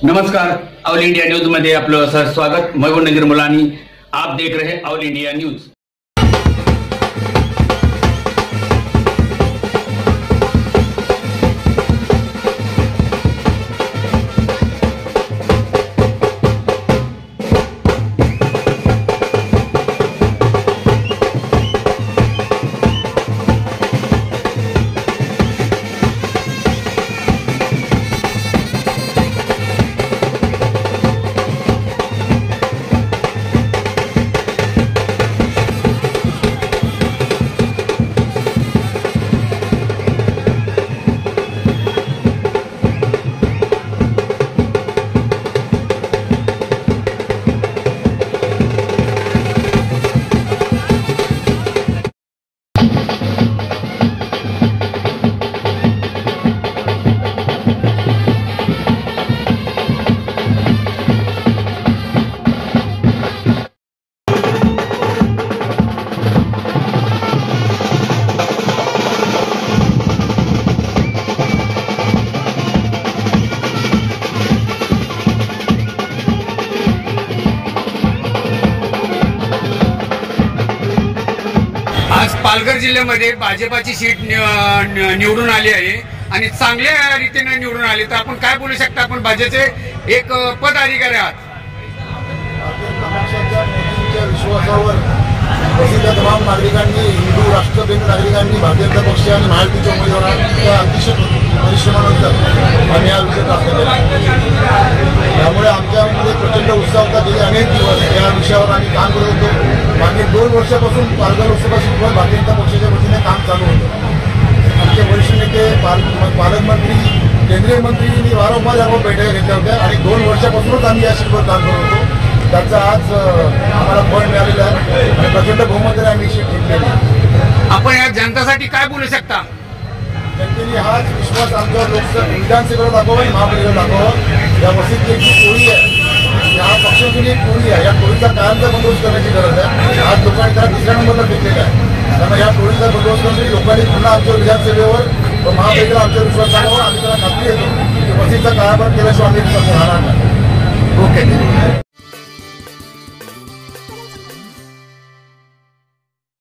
नमस्कार, all India news में आपलं सहर्ष स्वागत। मैं हूं नजीर मुलानी। आप देख रहे हैं ऑल इंडिया न्यूज। आज पालघर जिल्ह्यामध्ये भाजपाची सीट निवडून आली आहे आणि चांगल्या रीतीने निवडून आली। तर आपण काय बोलू शकता? आपण भाजपचे एक पदाधिकारी आहात। विश्वासावर तमाम नागरिकांनी, हिंदू राष्ट्रप्रेमी नागरिकांनी भारतीय जनता पक्ष आणि महायुतीच्या उमेदवारांच्या अतिशय परिश्रमानंतर आम्ही हा विजय प्राप्त केला। त्यामुळे आमच्यामध्ये प्रचंड उत्साह होता। गेले अनेक दिवस या विषयावर आम्ही काम करत होतो। मागील 2 वर्षापासून पालघर लोकसभा सीटवर भारतीय जनता पक्षाच्या वतीने काम चालू होतं। आमचे वरिष्ठ नेते, पालकमंत्री, केंद्रीय मंत्रींनी वारंवार यावर बैठका घेतल्या होत्या आणि 2 वर्षापासूनच आम्ही या सीटवर काम करत होतो। त्याचा आज आम्हाला फळ मिळालेलं आहे आणि प्रचंड बहुमताने आम्ही सीट जिंकलेली। आपण या जनतासाठी काय बोलू शकता? जनतेने हाच विश्वास आमच्यावर लोकसभा विधानसभेला दाखवा आणि महापालिकेला दाखवा। या वसीची एक टोळी आहे, या पक्षाची एक टोळी आहे। या टोळीचा कायमचा बंदोबस्त करण्याची गरज आहे। आज लोकांनी त्याला 3ऱ्या नंबरला घेतलेला आहे। त्यामुळे या टोळीचा बंदोबस्त करून लोकांनी पुन्हा आमच्या विधानसभेवर व महापालिकेला आमचा विश्वास दाखवा। आम्ही त्याला खात्री देतो की वसीचा काळाभर केल्याशिवाय आम्ही राहणार नाही। ओके।